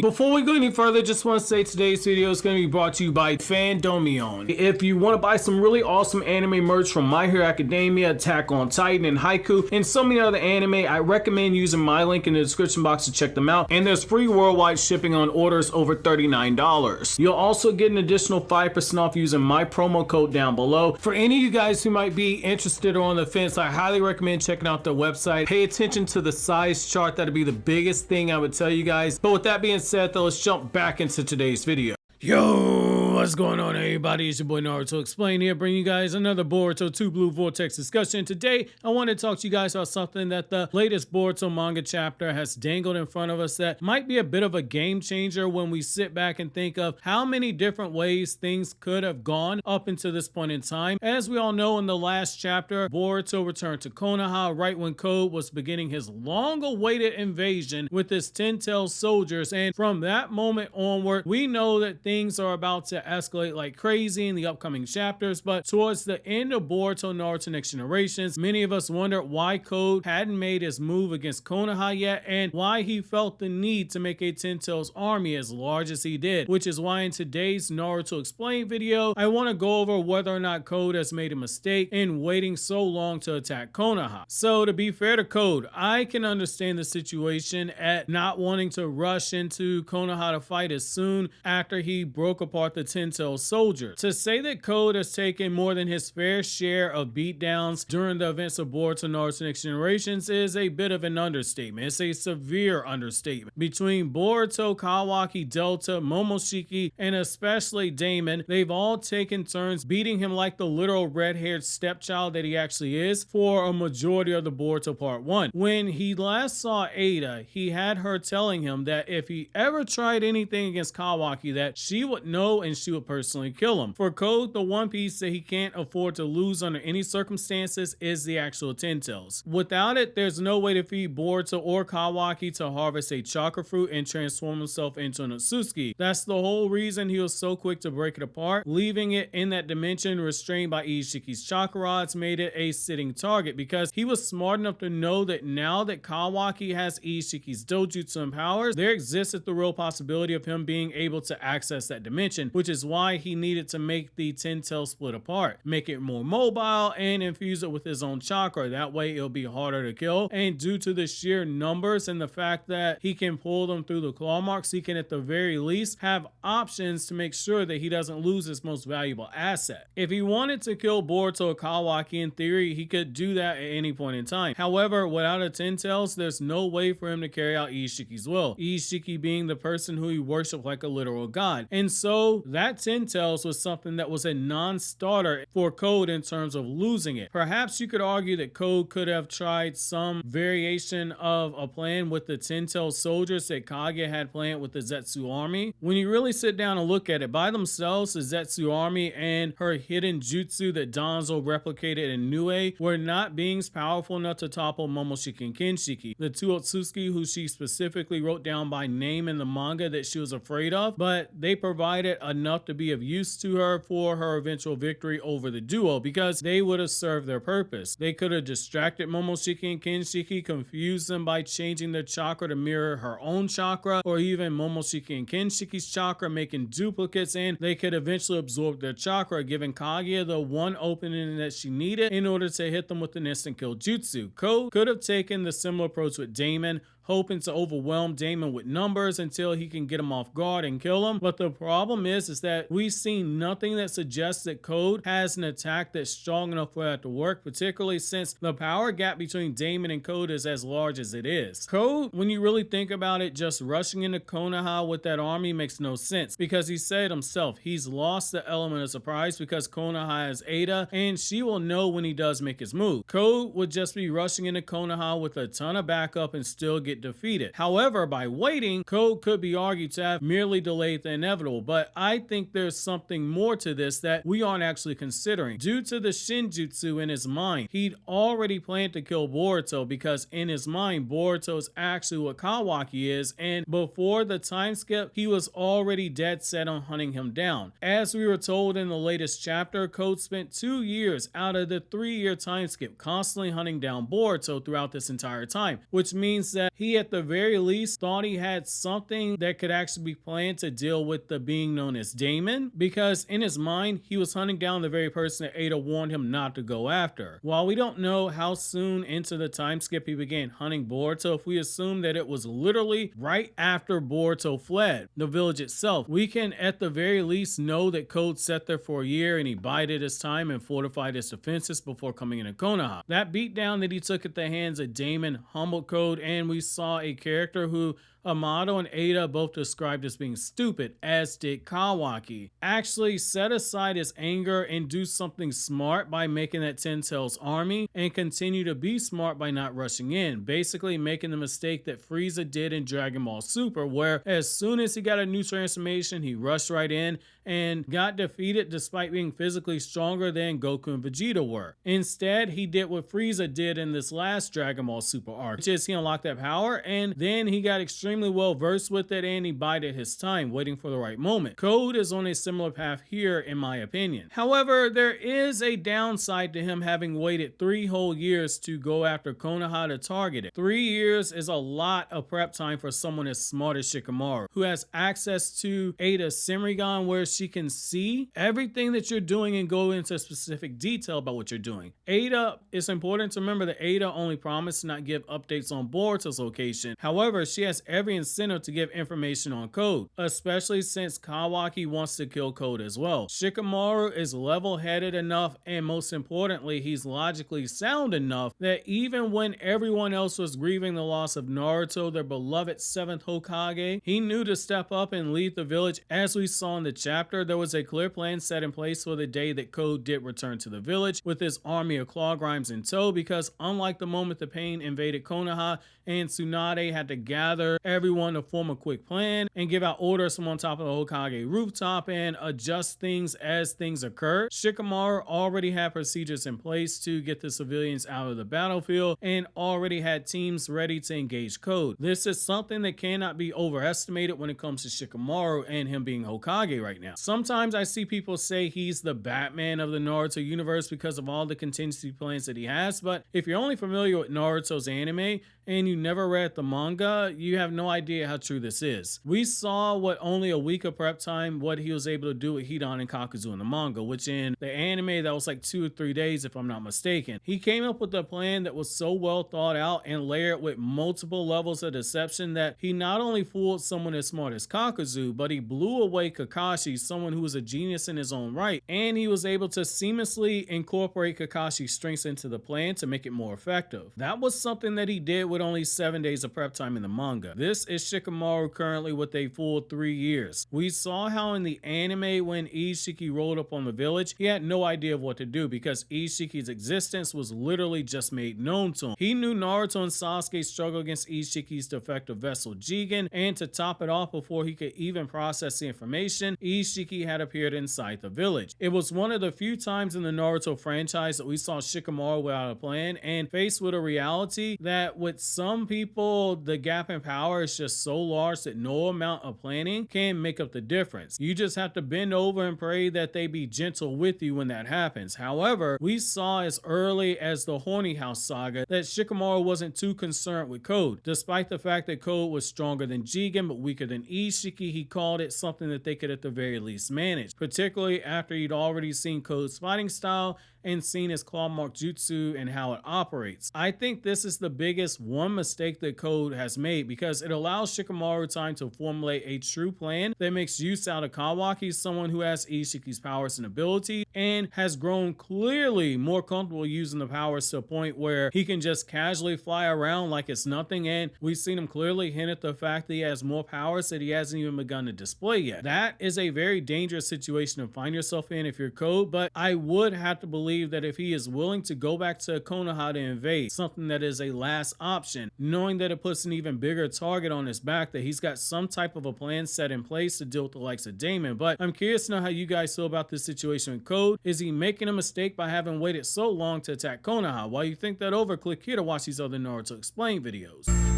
Before we go any further, just want to say today's video is going to be brought to you by Fandomion. If you want to buy some really awesome anime merch from My Hero Academia, Attack on Titan, and Haiku, and so many other anime, I recommend using my link in the description box to check them out. And there's free worldwide shipping on orders over $39. You'll also get an additional 5% off using my promo code down below. For any of you guys who might be interested or on the fence, I highly recommend checking out their website. Pay attention to the size chart. That'll be the biggest thing I would tell you guys. But with that being said, though, let's jump back into today's video. Yo, what's going on, everybody? It's your boy Naruto Explain here, bringing you guys another Boruto Two Blue Vortex discussion. Today, I want to talk to you guys about something that the latest Boruto manga chapter has dangled in front of us that might be a bit of a game changer when we sit back and think of how many different ways things could have gone up until this point in time. As we all know, in the last chapter, Boruto returned to Konoha right when Code was beginning his long-awaited invasion with his 10-tailed soldiers, and from that moment onward, we know that things are about to escalate like crazy in the upcoming chapters. But towards the end of Boruto Naruto Next Generations, many of us wondered why Code hadn't made his move against Konoha yet, and why he felt the need to make a 10-tails army as large as he did, which is why in today's Naruto Explain video, I want to go over whether or not Code has made a mistake in waiting so long to attack Konoha. So to be fair to Code, I can understand the situation at not wanting to rush into Konoha to fight as soon after he broke apart the 10-tailed soldier. To say that Code has taken more than his fair share of beatdowns during the events of Boruto Naruto Next Generations is a bit of an understatement. It's a severe understatement. Between Boruto, Kawaki, Delta, Momoshiki, and especially Daemon, they've all taken turns beating him like the literal red-haired stepchild that he actually is for a majority of the Boruto Part 1. When he last saw Ada, he had her telling him that if he ever tried anything against Kawaki, that she would know and she would personally kill him. For Code, the one piece that he can't afford to lose under any circumstances is the actual 10-tails. Without it, there's no way to feed Boruto or Kawaki to harvest a chakra fruit and transform himself into an Otsutsuki. That's the whole reason he was so quick to break it apart. Leaving it in that dimension restrained by Ishiki's chakra rods made it a sitting target, because he was smart enough to know that now that Kawaki has Ishiki's dojutsu and powers, there existed the real possibility of him being able to access that dimension, which is why he needed to make the 10-tail split apart, make it more mobile, and infuse it with his own chakra. That way it'll be harder to kill, and due to the sheer numbers and the fact that he can pull them through the claw marks, he can at the very least have options to make sure that he doesn't lose his most valuable asset. If he wanted to kill Boruto or Kawaki, in theory he could do that at any point in time. However, without a 10-tails, there's no way for him to carry out Ishiki's will, Ishiki being the person who he worshipped like a literal god. And so that 10-tails was something that was a non-starter for Code in terms of losing it. Perhaps you could argue that Code could have tried some variation of a plan with the 10-tailed soldiers that Kage had planned with the Zetsu army. When you really sit down and look at it, by themselves, the Zetsu army and her hidden jutsu that Danzo replicated in Nue were not beings powerful enough to topple Momoshiki and Kinshiki, the two Otsutsuki who she specifically wrote down by name in the manga that she was afraid of, but they provided enough to be of use to her for her eventual victory over the duo, because they would have served their purpose. They could have distracted Momoshiki and Kinshiki, confused them by changing their chakra to mirror her own chakra, or even Momoshiki and Kinshiki's chakra, making duplicates, and they could eventually absorb their chakra, giving Kaguya the one opening that she needed in order to hit them with an instant kill jutsu. Code could have taken the similar approach with Daemon, hoping to overwhelm Daemon with numbers until he can get him off guard and kill him. But the problem is that we've seen nothing that suggests that Code has an attack that's strong enough for that to work, particularly since the power gap between Daemon and Code is as large as it is. Code, when you really think about it, just rushing into Konoha with that army makes no sense, because he said himself he's lost the element of surprise because Konoha has Ada, and she will know when he does make his move. Code would just be rushing into Konoha with a ton of backup and still get defeated. However, by waiting, Code could be argued to have merely delayed the inevitable, but I think there's something more to this that we aren't actually considering. Due to the Shinjutsu in his mind, he'd already planned to kill Boruto, because in his mind, Boruto is actually what Kawaki is, and before the time skip, he was already dead set on hunting him down. As we were told in the latest chapter, Code spent 2 years out of the 3-year time skip constantly hunting down Boruto throughout this entire time, which means that he he at the very least thought he had something that could actually be planned to deal with the being known as Daemon, because in his mind, he was hunting down the very person that Ada warned him not to go after. While we don't know how soon into the time skip he began hunting Boruto, if we assume that it was literally right after Boruto fled the village itself, we can at the very least know that Code sat there for a year and he bided his time and fortified his defenses before coming into Konoha. That beatdown that he took at the hands of Daemon humbled Code, and we saw a character who Amato and Ada both described as being stupid, as did Kawaki, actually set aside his anger and do something smart by making that Ten Tails army, and continue to be smart by not rushing in, basically making the mistake that Frieza did in Dragon Ball Super, where as soon as he got a new transformation, he rushed right in and got defeated despite being physically stronger than Goku and Vegeta were. Instead, he did what Frieza did in this last Dragon Ball Super arc, which is he unlocked that power and then he got extremely well versed with it and he bided his time, waiting for the right moment. Code is on a similar path here in my opinion. However, there is a downside to him having waited 3 whole years to go after Konoha to target it. 3 years is a lot of prep time for someone as smart as Shikamaru, who has access to Ada's Senrigan, where she can see everything that you're doing and go into specific detail about what you're doing. Ada, it's important to remember that Ada only promised to not give updates on Boruto's location. However, she has every incentive to give information on Code, especially since Kawaki wants to kill Code as well. Shikamaru is level-headed enough, and most importantly, he's logically sound enough that even when everyone else was grieving the loss of Naruto, their beloved 7th Hokage, he knew to step up and lead the village. As we saw in the chapter, there was a clear plan set in place for the day that Code did return to the village with his army of Claw Grimes in tow, because unlike the moment the pain invaded Konoha and Tsunade had to gather everyone to form a quick plan and give out orders from on top of the Hokage rooftop and adjust things as things occur, Shikamaru already had procedures in place to get the civilians out of the battlefield and already had teams ready to engage Code. This is something that cannot be overestimated when it comes to Shikamaru and him being Hokage right now. Sometimes I see people say he's the Batman of the Naruto universe because of all the contingency plans that he has, but if you're only familiar with Naruto's anime and you never read the manga, you have no idea how true this is. We saw what only a week of prep time, what he was able to do with Hidan and Kakuzu in the manga, which in the anime that was like 2 or 3 days if I'm not mistaken. He came up with a plan that was so well thought out and layered with multiple levels of deception that he not only fooled someone as smart as Kakuzu, but he blew away Kakashi, someone who was a genius in his own right, and he was able to seamlessly incorporate Kakashi's strengths into the plan to make it more effective. That was something that he did with only 7 days of prep time in the manga. This is Shikamaru currently with a full 3 years. We saw how in the anime when Ishiki rolled up on the village, he had no idea of what to do because Ishiki's existence was literally just made known to him. He knew Naruto and Sasuke struggled against Ishiki's defective vessel Jigen, and to top it off, before he could even process the information, Ishiki had appeared inside the village. It was one of the few times in the Naruto franchise that we saw Shikamaru without a plan and faced with a reality that with some people the gap in power is just so large that no amount of planning can make up the difference. You just have to bend over and pray that they be gentle with you when that happens. However, we saw as early as the Horny House saga that Shikamaru wasn't too concerned with Code. Despite the fact that Code was stronger than Jigen but weaker than Ishiki, he called it something that they could at the very least manage, particularly after he'd already seen Code's fighting style and seen his claw mark jutsu and how it operates. I think this is the biggest one mistake that Code has made, because it allows Shikamaru time to formulate a true plan that makes use out of Kawaki, someone who has Ishiki's powers and ability and has grown clearly more comfortable using the powers to a point where he can just casually fly around like it's nothing, and we've seen him clearly hint at the fact that he has more powers that he hasn't even begun to display yet. That is a very dangerous situation to find yourself in if you're Code, but I would have to believe that if he is willing to go back to Konoha to invade, something that is a last option, knowing that it puts an even bigger target on his back, that he's got some type of a plan set in place to deal with the likes of Daemon. But I'm curious to know how you guys feel about this situation with Code. Is he making a mistake by having waited so long to attack Konoha? While you think that over, click here to watch these other Naruto Explained videos.